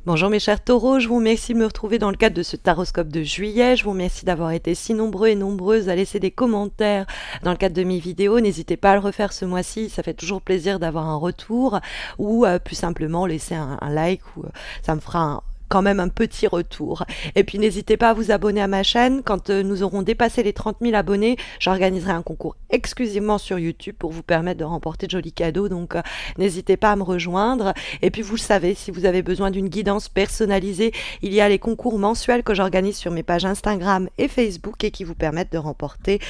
Bonjour mes chers taureaux, je vous remercie de me retrouver dans le cadre de ce taroscope de juillet. Je vous remercie d'avoir été si nombreux et nombreuses à laisser des commentaires dans le cadre de mes vidéos. N'hésitez pas à le refaire ce mois-ci, ça fait toujours plaisir d'avoir un retour ou plus simplement laisser un like ou ça me fera quand même un petit retour. Et puis n'hésitez pas à vous abonner à ma chaîne. Quand nous aurons dépassé les 30 000 abonnés, j'organiserai un concours exclusivement sur YouTube pour vous permettre de remporter de jolis cadeaux. Donc n'hésitez pas à me rejoindre. Et puis vous le savez, si vous avez besoin d'une guidance personnalisée, il y a les concours mensuels que j'organise sur mes pages Instagram et Facebook et qui vous permettent de remporter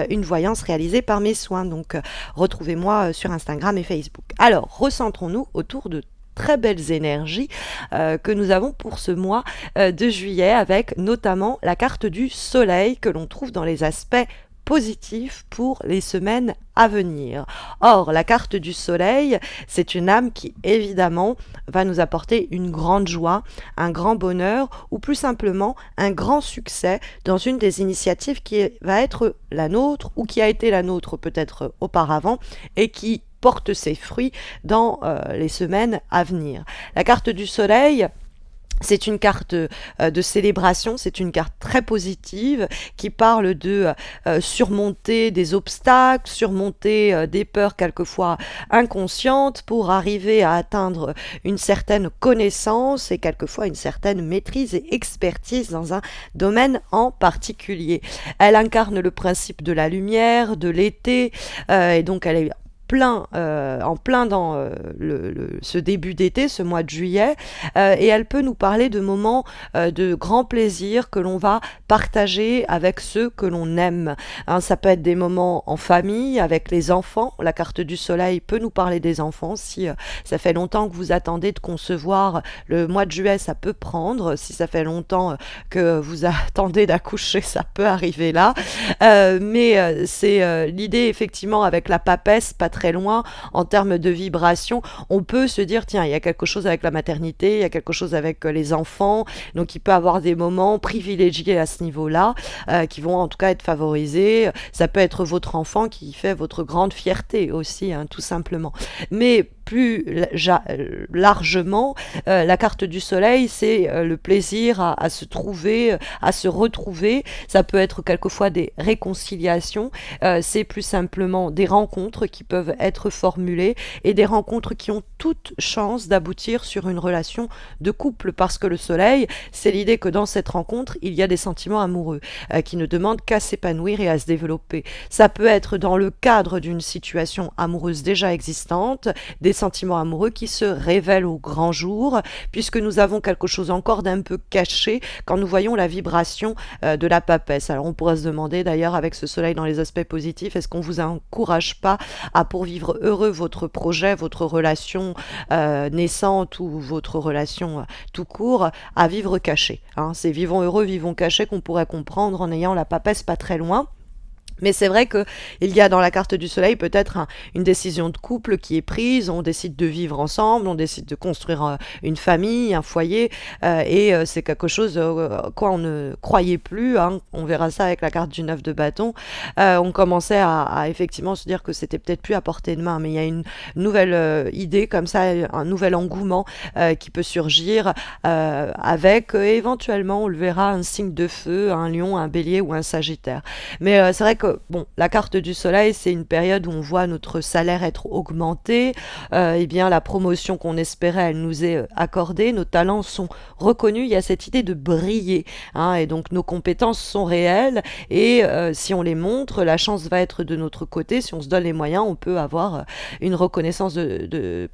une voyance réalisée par mes soins. Donc retrouvez-moi sur Instagram et Facebook. Alors, recentrons-nous autour de très belles énergies que nous avons pour ce mois de juillet, avec notamment la carte du soleil que l'on trouve dans les aspects positifs pour les semaines à venir. Or, la carte du soleil, c'est une âme qui évidemment va nous apporter une grande joie, un grand bonheur ou plus simplement un grand succès dans une des initiatives qui va être la nôtre ou qui a été la nôtre peut-être auparavant et qui porte ses fruits dans les semaines à venir. La carte du soleil, c'est une carte de célébration, c'est une carte très positive qui parle de surmonter des obstacles, surmonter des peurs quelquefois inconscientes pour arriver à atteindre une certaine connaissance et quelquefois une certaine maîtrise et expertise dans un domaine en particulier. Elle incarne le principe de la lumière, de l'été, et donc elle est en plein dans ce début d'été, ce mois de juillet, et elle peut nous parler de moments de grand plaisir que l'on va partager avec ceux que l'on aime. Hein, ça peut être des moments en famille, avec les enfants. La carte du soleil peut nous parler des enfants. Si ça fait longtemps que vous attendez de concevoir, le mois de juillet, ça peut prendre. Si ça fait longtemps que vous attendez d'accoucher, ça peut arriver là. Mais c'est l'idée, effectivement, avec la papesse, pas très loin en termes de vibration, on peut se dire tiens, il y a quelque chose avec la maternité, il y a quelque chose avec les enfants, donc il peut avoir des moments privilégiés à ce niveau-là qui vont en tout cas être favorisés. Ça peut être votre enfant qui fait votre grande fierté aussi, hein, tout simplement. Mais plus largement, la carte du soleil, c'est le plaisir à se trouver, à se retrouver. Ça peut être quelquefois des réconciliations, c'est plus simplement des rencontres qui peuvent être formulées et des rencontres qui ont toute chance d'aboutir sur une relation de couple, parce que le soleil, c'est l'idée que dans cette rencontre, il y a des sentiments amoureux qui ne demandent qu'à s'épanouir et à se développer. Ça peut être dans le cadre d'une situation amoureuse déjà existante, des sentiments amoureux qui se révèlent au grand jour, puisque nous avons quelque chose encore d'un peu caché quand nous voyons la vibration de la papesse. Alors on pourrait se demander d'ailleurs, avec ce soleil dans les aspects positifs, est-ce qu'on vous encourage pas à, pour vivre heureux votre projet, votre relation naissante ou votre relation tout court, à vivre caché, hein. C'est vivons heureux, vivons cachés qu'on pourrait comprendre en ayant la papesse pas très loin. Mais c'est vrai qu'il y a dans la carte du soleil peut-être une décision de couple qui est prise, on décide de vivre ensemble, on décide de construire une famille, un foyer, et c'est quelque chose quoi on ne croyait plus, hein. On verra ça avec la carte du 9 de bâton. On commençait à effectivement se dire que c'était peut-être plus à portée de main, mais il y a une nouvelle idée comme ça, un nouvel engouement qui peut surgir avec éventuellement, on le verra, un signe de feu, un lion, un bélier ou un sagittaire. Mais c'est vrai que bon, la carte du soleil, c'est une période où on voit notre salaire être augmenté, et bien la promotion qu'on espérait, elle nous est accordée, nos talents sont reconnus, il y a cette idée de briller, hein, et donc nos compétences sont réelles, et si on les montre, la chance va être de notre côté. Si on se donne les moyens, on peut avoir une reconnaissance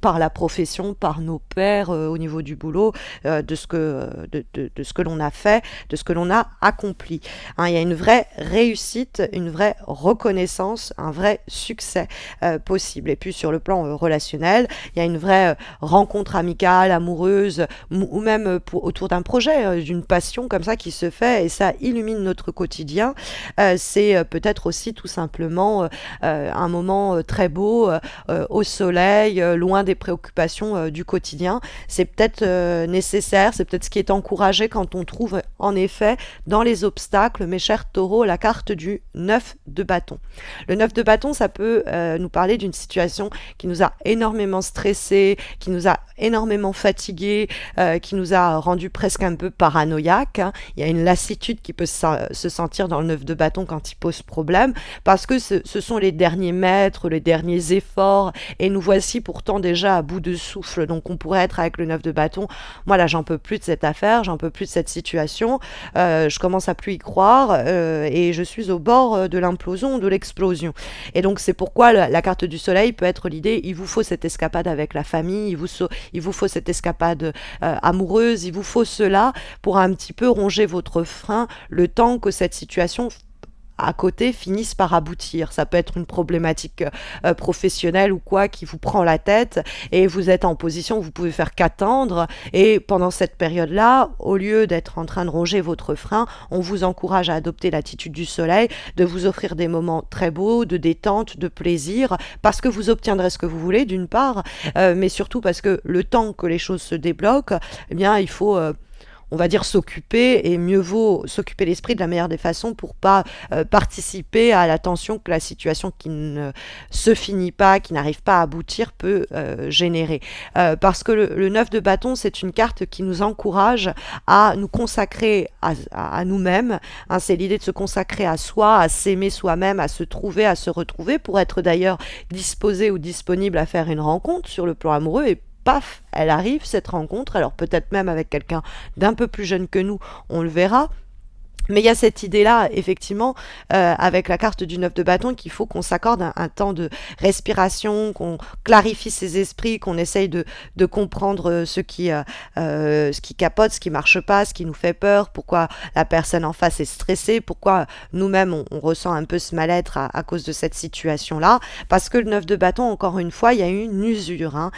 par la profession, par nos pairs, au niveau du boulot, de ce que l'on a fait, de ce que l'on a accompli, hein. Il y a une vraie réussite, une vraie reconnaissance, un vrai succès possible. Et puis sur le plan relationnel, il y a une vraie rencontre amicale, amoureuse, ou même autour d'un projet, d'une passion comme ça qui se fait, et ça illumine notre quotidien. C'est peut-être aussi tout simplement un moment très beau au soleil, loin des préoccupations du quotidien. C'est peut-être nécessaire, c'est peut-être ce qui est encouragé quand on trouve en effet dans les obstacles, mes chers taureaux, la carte du 9 de bâton. Le 9 de bâton, ça peut nous parler d'une situation qui nous a énormément stressé, qui nous a énormément fatigué, qui nous a rendu presque un peu paranoïaque, hein. Il y a une lassitude qui peut se sentir dans le 9 de bâton quand il pose problème, parce que ce sont les derniers mètres, les derniers efforts, et nous voici pourtant déjà à bout de souffle. Donc on pourrait être avec le 9 de bâton, moi là j'en peux plus de cette affaire, j'en peux plus de cette situation, je commence à plus y croire, et je suis au bord de l'implosion, de l'explosion. Et donc c'est pourquoi la carte du soleil peut être l'idée, il vous faut cette escapade avec la famille, il vous faut cette escapade amoureuse, il vous faut cela pour un petit peu ronger votre frein le temps que cette situation à côté finissent par aboutir. Ça peut être une problématique professionnelle ou quoi qui vous prend la tête et vous êtes en position où vous pouvez faire qu'attendre, et pendant cette période-là, au lieu d'être en train de ronger votre frein, on vous encourage à adopter l'attitude du soleil, de vous offrir des moments très beaux, de détente, de plaisir, parce que vous obtiendrez ce que vous voulez d'une part, mais surtout parce que le temps que les choses se débloquent, eh bien il faut on va dire s'occuper, et mieux vaut s'occuper l'esprit de la meilleure des façons pour pas participer à la tension que la situation qui ne se finit pas, qui n'arrive pas à aboutir peut générer. Parce que le 9 de bâton, c'est une carte qui nous encourage à nous consacrer à nous-mêmes, hein, c'est l'idée de se consacrer à soi, à s'aimer soi-même, à se trouver, à se retrouver, pour être d'ailleurs disposé ou disponible à faire une rencontre sur le plan amoureux, et paf, elle arrive, cette rencontre, alors peut-être même avec quelqu'un d'un peu plus jeune que nous, on le verra. Mais il y a cette idée-là, effectivement, avec la carte du 9 de bâton, qu'il faut qu'on s'accorde un temps de respiration, qu'on clarifie ses esprits, qu'on essaye de comprendre ce qui capote, ce qui marche pas, ce qui nous fait peur, pourquoi la personne en face est stressée, pourquoi nous-mêmes on ressent un peu ce mal-être à cause de cette situation-là. Parce que le 9 de bâton, encore une fois, il y a une usure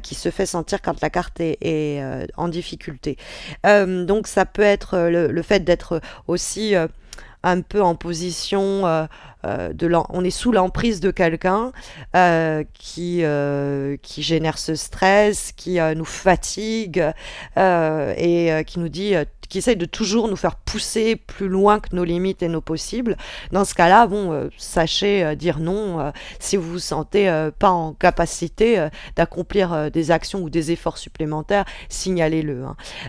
qui se fait sentir quand la carte est en difficulté. Donc ça peut être le fait d'être aussi un peu en position on est sous l'emprise de quelqu'un qui génère ce stress, qui nous fatigue et qui nous dit qui essaye de toujours nous faire pousser plus loin que nos limites et nos possibles. Dans ce cas-là, bon, sachez dire non si vous vous sentez pas en capacité d'accomplir des actions ou des efforts supplémentaires, signalez-le.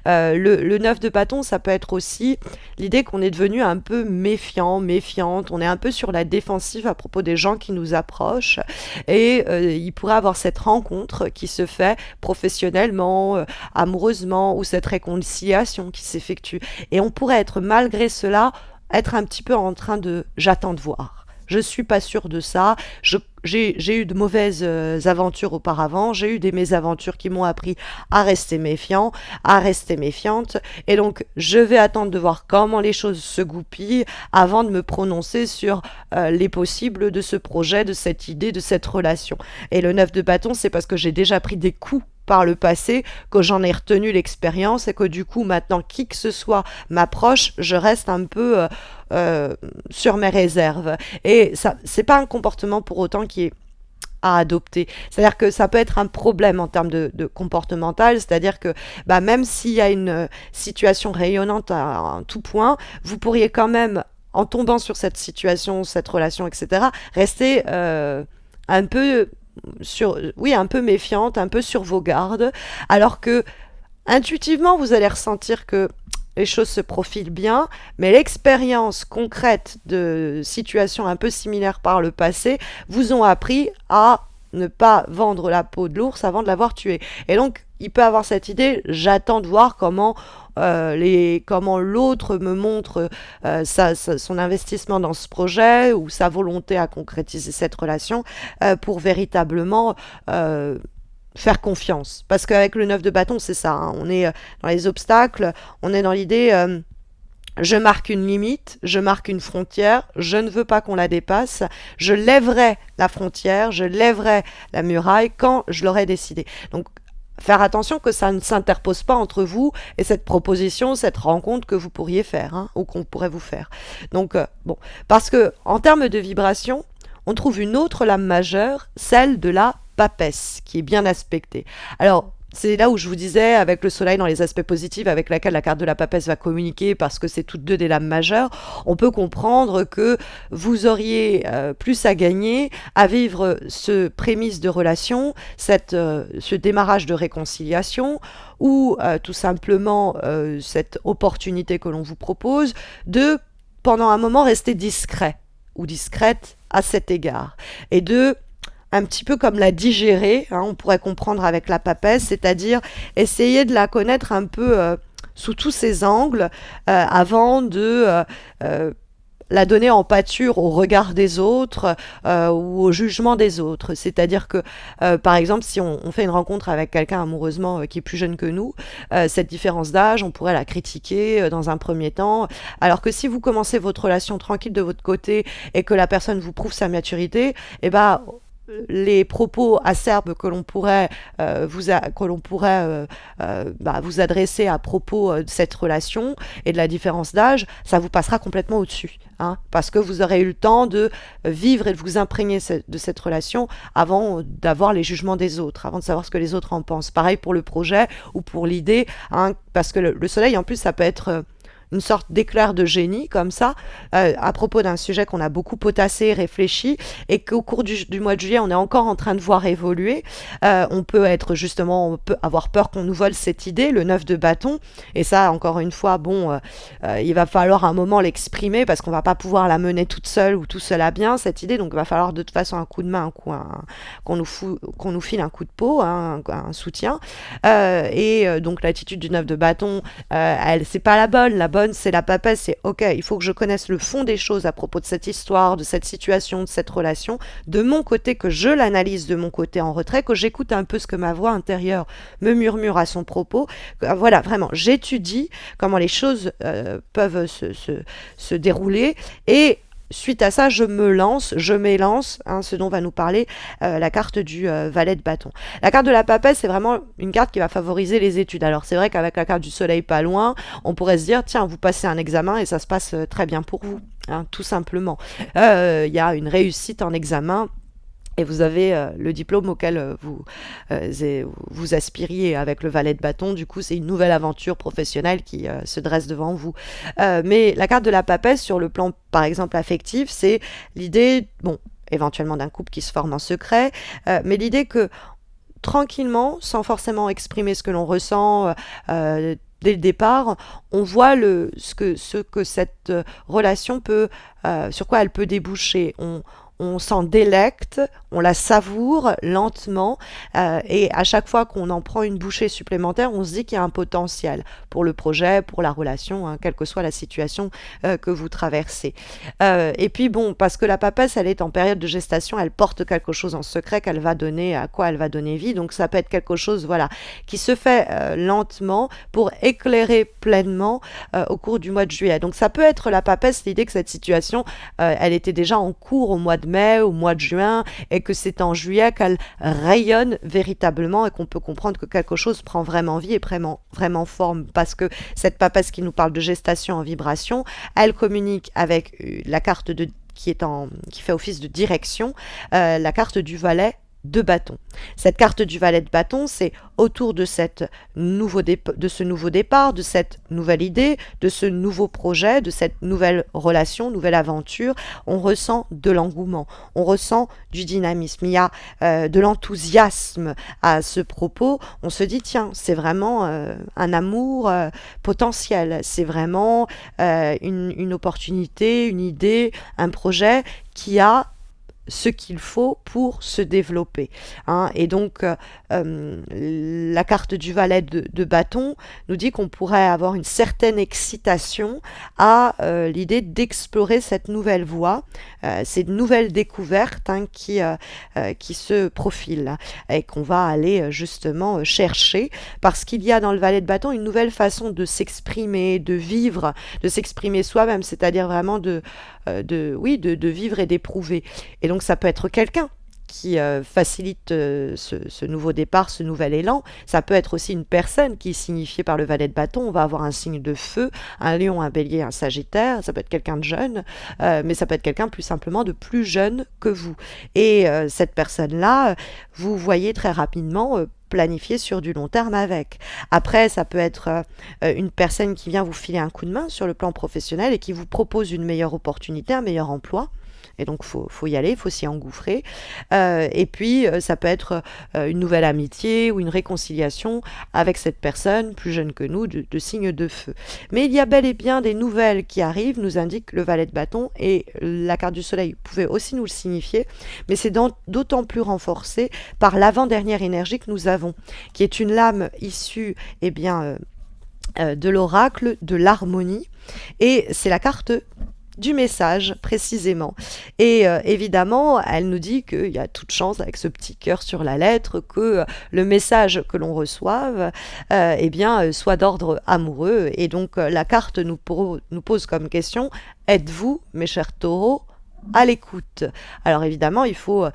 Le 9 de bâton, ça peut être aussi l'idée qu'on est devenu un peu méfiant, méfiante, on est un peu sur la défensive à propos des gens qui nous approchent, et il pourrait avoir cette rencontre qui se fait professionnellement, amoureusement, ou cette réconciliation qui s'effectue. Et on pourrait être, malgré cela, être un petit peu en train de « j'attends de voir ». Je suis pas sûre de ça, j'ai eu de mauvaises aventures auparavant, j'ai eu des mésaventures qui m'ont appris à rester méfiant, à rester méfiante, et donc je vais attendre de voir comment les choses se goupillent avant de me prononcer sur les possibles de ce projet, de cette idée, de cette relation. Et le 9 de bâton, c'est parce que j'ai déjà pris des coups par le passé, que j'en ai retenu l'expérience, et que du coup maintenant qui que ce soit m'approche, je reste un peu sur mes réserves. Et ça, c'est pas un comportement pour autant qui est à adopter. C'est-à-dire que ça peut être un problème en termes de comportemental, c'est-à-dire que même s'il y a une situation rayonnante à tout point, vous pourriez quand même, en tombant sur cette situation, cette relation, etc., rester un peu un peu méfiante, un peu sur vos gardes, alors que intuitivement vous allez ressentir que les choses se profilent bien, mais l'expérience concrète de situations un peu similaires par le passé vous ont appris à ne pas vendre la peau de l'ours avant de l'avoir tué. Et donc, il peut avoir cette idée, j'attends de voir comment l'autre me montre son investissement dans ce projet, ou sa volonté à concrétiser cette relation, pour véritablement faire confiance. Parce qu'avec le 9 de bâton, c'est ça, on est dans les obstacles, on est dans l'idée... je marque une limite, je marque une frontière, je ne veux pas qu'on la dépasse, je lèverai la frontière, je lèverai la muraille quand je l'aurai décidé. Donc, faire attention que ça ne s'interpose pas entre vous et cette proposition, cette rencontre que vous pourriez faire, ou qu'on pourrait vous faire. Donc, parce que en termes de vibration, on trouve une autre lame majeure, celle de la papesse, qui est bien aspectée. Alors, C'est là où je vous disais, avec le soleil dans les aspects positifs avec laquelle la carte de la papesse va communiquer, parce que c'est toutes deux des lames majeures, on peut comprendre que vous auriez plus à gagner à vivre ce prémisse de relation, ce démarrage de réconciliation, ou tout simplement cette opportunité que l'on vous propose de, pendant un moment, rester discret ou discrète à cet égard. Et de un petit peu comme la digérer, hein, on pourrait comprendre avec la papesse, c'est-à-dire essayer de la connaître un peu sous tous ses angles avant de la donner en pâture au regard des autres ou au jugement des autres. C'est-à-dire que, par exemple, si on fait une rencontre avec quelqu'un amoureusement qui est plus jeune que nous, cette différence d'âge, on pourrait la critiquer dans un premier temps, alors que si vous commencez votre relation tranquille de votre côté et que la personne vous prouve sa maturité, eh ben, les propos acerbes que l'on pourrait, vous adresser à propos de cette relation et de la différence d'âge, ça vous passera complètement au-dessus. Hein, parce que vous aurez eu le temps de vivre et de vous imprégner de cette relation avant d'avoir les jugements des autres, avant de savoir ce que les autres en pensent. Pareil pour le projet ou pour l'idée, hein, parce que le soleil, en plus, ça peut être une sorte d'éclair de génie comme ça, à propos d'un sujet qu'on a beaucoup potassé, réfléchi, et qu'au cours du mois de juillet, on est encore en train de voir évoluer. On peut avoir peur qu'on nous vole cette idée, le 9 de bâton, et ça, encore une fois, il va falloir un moment l'exprimer, parce qu'on va pas pouvoir la mener toute seule ou tout seul à bien, cette idée, donc il va falloir de toute façon un coup de main, qu'on nous file un coup de peau, hein, un soutien, donc l'attitude du 9 de bâton, c'est pas la bonne, c'est la papesse, c'est ok, il faut que je connaisse le fond des choses à propos de cette histoire, de cette situation, de cette relation, de mon côté, que je l'analyse de mon côté en retrait, que j'écoute un peu ce que ma voix intérieure me murmure à son propos. Voilà, vraiment, j'étudie comment les choses peuvent se dérouler, et suite à ça, je m'élance, hein, ce dont va nous parler la carte du valet de bâton. La carte de la papesse, c'est vraiment une carte qui va favoriser les études. Alors c'est vrai qu'avec la carte du soleil pas loin, on pourrait se dire, tiens, vous passez un examen et ça se passe très bien pour vous, hein, tout simplement. Il y a une réussite en examen, et vous avez le diplôme auquel vous aspiriez avec le valet de bâton. Du coup, c'est une nouvelle aventure professionnelle qui se dresse devant vous. Mais la carte de la papesse, sur le plan, par exemple, affectif, c'est l'idée, éventuellement d'un couple qui se forme en secret, mais l'idée que, tranquillement, sans forcément exprimer ce que l'on ressent, dès le départ, on voit ce que cette relation peut, sur quoi elle peut déboucher. On s'en délecte, on la savoure lentement, et à chaque fois qu'on en prend une bouchée supplémentaire, on se dit qu'il y a un potentiel pour le projet, pour la relation, hein, quelle que soit la situation que vous traversez. Et puis parce que la papesse, elle est en période de gestation, elle porte quelque chose en secret à quoi elle va donner vie, donc ça peut être quelque chose, voilà, qui se fait lentement pour éclairer pleinement au cours du mois de juillet. Donc ça peut être la papesse, l'idée que cette situation, elle était déjà en cours au mois de mai, au mois de juin, et que c'est en juillet qu'elle rayonne véritablement, et qu'on peut comprendre que quelque chose prend vraiment vie et vraiment forme, parce que cette papesse qui nous parle de gestation en vibration, elle communique avec la carte qui fait office de direction, la carte du valet de bâton. Cette carte du valet de bâton, c'est autour de ce nouveau départ, de cette nouvelle idée, de ce nouveau projet, de cette nouvelle relation, nouvelle aventure. On ressent de l'engouement, on ressent du dynamisme, il y a de l'enthousiasme à ce propos. On se dit, tiens, c'est vraiment un amour potentiel, c'est vraiment une opportunité, une idée, un projet qui a ce qu'il faut pour se développer, hein. Et donc la carte du valet de bâton nous dit qu'on pourrait avoir une certaine excitation à l'idée d'explorer cette nouvelle voie, ces nouvelles découvertes, hein, qui se profilent et qu'on va aller justement chercher, parce qu'il y a dans le valet de bâton une nouvelle façon de s'exprimer, de vivre, de s'exprimer soi-même, c'est-à-dire vraiment de vivre et d'éprouver. Et donc ça peut être quelqu'un qui facilite ce nouveau départ, ce nouvel élan. Ça peut être aussi une personne qui est signifiée par le valet de bâton. On va avoir un signe de feu, un lion, un bélier, un sagittaire. Ça peut être quelqu'un de jeune, mais ça peut être quelqu'un plus simplement de plus jeune que vous. Et cette personne-là, vous voyez très rapidement planifier sur du long terme avec. Après, ça peut être une personne qui vient vous filer un coup de main sur le plan professionnel et qui vous propose une meilleure opportunité, un meilleur emploi. Et donc, faut y aller, il faut s'y engouffrer. Et puis, ça peut être une nouvelle amitié ou une réconciliation avec cette personne plus jeune que nous, de signe de feu. Mais il y a bel et bien des nouvelles qui arrivent, nous indique le valet de bâton, et la carte du soleil pouvait aussi nous le signifier, mais c'est d'autant plus renforcé par l'avant-dernière énergie que nous avons, qui est une lame issue, eh bien, de l'oracle de l'harmonie, et c'est la carte du message précisément. Et évidemment, elle nous dit qu'il y a toute chance avec ce petit cœur sur la lettre que le message que l'on reçoive eh bien, soit d'ordre amoureux. Et donc la carte nous pose comme question: êtes-vous, mes chers taureaux, à l'écoute? Alors évidemment, il faut,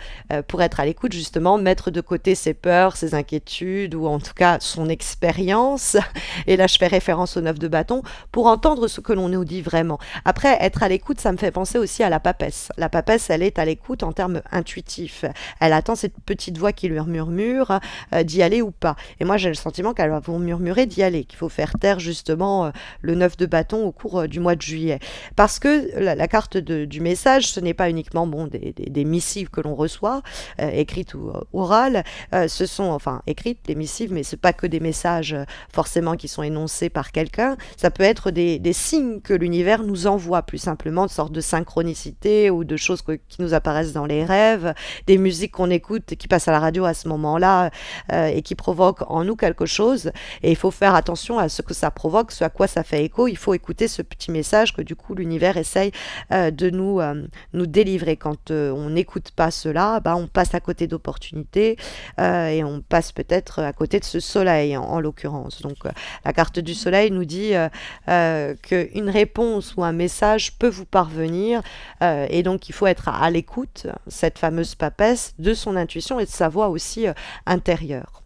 pour être à l'écoute, justement, mettre de côté ses peurs, ses inquiétudes, ou en tout cas son expérience. Et là, je fais référence au 9 de bâton, pour entendre ce que l'on nous dit vraiment. Après, être à l'écoute, ça me fait penser aussi à la papesse. La papesse, elle est à l'écoute en termes intuitifs. Elle attend cette petite voix qui lui murmure d'y aller ou pas. Et moi, j'ai le sentiment qu'elle va vous murmurer d'y aller, qu'il faut faire taire justement le 9 de bâton au cours du mois de juillet. Parce que la carte du message, ce n'est pas uniquement des missives que l'on reçoit, écrites ou orales, ce sont, enfin écrites, les missives, mais ce n'est pas que des messages forcément qui sont énoncés par quelqu'un, ça peut être des signes que l'univers nous envoie, plus simplement, de sorte de synchronicité ou de choses qui nous apparaissent dans les rêves, des musiques qu'on écoute, qui passent à la radio à ce moment-là, et qui provoquent en nous quelque chose, et il faut faire attention à ce que ça provoque, ce à quoi ça fait écho. Il faut écouter ce petit message que du coup l'univers essaye de nous délivrer. Quand on n'écoute pas cela, on passe à côté d'opportunités et on passe peut-être à côté de ce soleil en l'occurrence. Donc la carte du soleil nous dit qu'une réponse ou un message peut vous parvenir et donc il faut être à l'écoute, cette fameuse papesse, de son intuition et de sa voix aussi intérieure.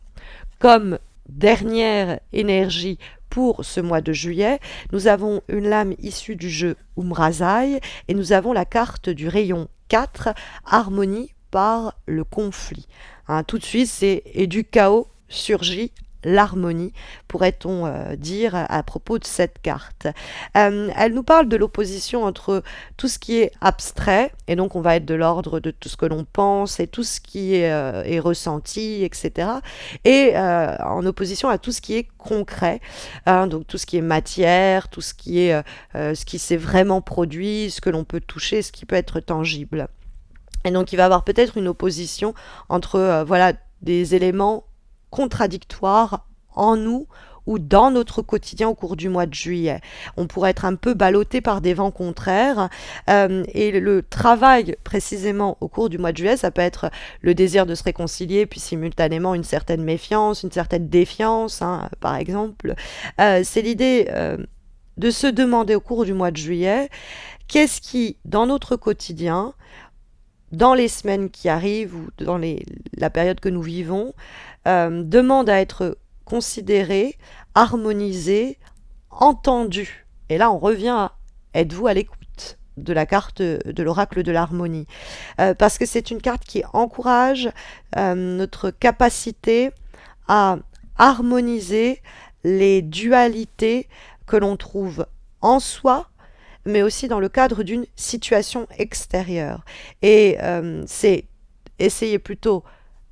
Comme dernière énergie pour ce mois de juillet, nous avons une lame issue du jeu Umrazai et nous avons la carte du rayon 4, harmonie par le conflit. Tout de suite, c'est « et du chaos surgit l'harmonie », pourrait-on dire à propos de cette carte. Elle nous parle de l'opposition entre tout ce qui est abstrait, et donc on va être de l'ordre de tout ce que l'on pense et tout ce qui est ressenti, etc. Et en opposition à tout ce qui est concret, donc tout ce qui est matière, tout ce qui est ce qui s'est vraiment produit, ce que l'on peut toucher, ce qui peut être tangible. Et donc il va y avoir peut-être une opposition entre voilà, des éléments contradictoires en nous ou dans notre quotidien au cours du mois de juillet. On pourrait être un peu ballotté par des vents contraires et le travail précisément au cours du mois de juillet, ça peut être le désir de se réconcilier puis simultanément une certaine méfiance, une certaine défiance, par exemple. C'est l'idée de se demander au cours du mois de juillet qu'est-ce qui, dans notre quotidien, dans les semaines qui arrivent ou dans la période que nous vivons, demande à être considéré, harmonisé, entendu. Et là, on revient à « êtes-vous à l'écoute ?» de la carte de l'oracle de l'harmonie. Parce que c'est une carte qui encourage notre capacité à harmoniser les dualités que l'on trouve en soi, mais aussi dans le cadre d'une situation extérieure. Et c'est essayer plutôt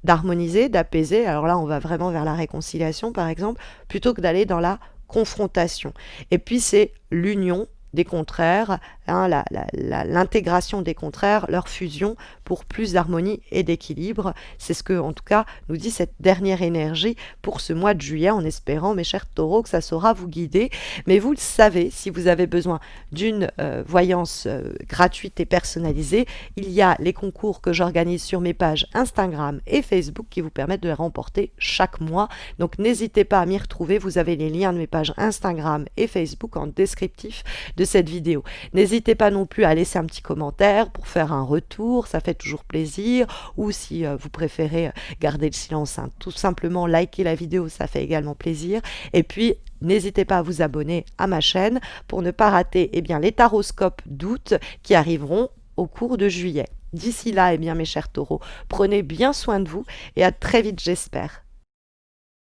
d'harmoniser, d'apaiser. Alors là, on va vraiment vers la réconciliation, par exemple, plutôt que d'aller dans la confrontation. Et puis, c'est l'union des contraires, l'intégration des contraires, leur fusion pour plus d'harmonie et d'équilibre. C'est ce que, en tout cas, nous dit cette dernière énergie pour ce mois de juillet, en espérant, mes chers taureaux, que ça saura vous guider. Mais vous le savez, si vous avez besoin d'une voyance gratuite et personnalisée, il y a les concours que j'organise sur mes pages Instagram et Facebook qui vous permettent de les remporter chaque mois. Donc n'hésitez pas à m'y retrouver, vous avez les liens de mes pages Instagram et Facebook en descriptif de cette vidéo. N'hésitez pas non plus à laisser un petit commentaire pour faire un retour, ça fait toujours plaisir, ou si vous préférez garder le silence, tout simplement liker la vidéo, ça fait également plaisir. Et puis n'hésitez pas à vous abonner à ma chaîne pour ne pas rater les taroscopes d'août qui arriveront au cours de juillet. D'ici là, mes chers taureaux, prenez bien soin de vous et à très vite, j'espère.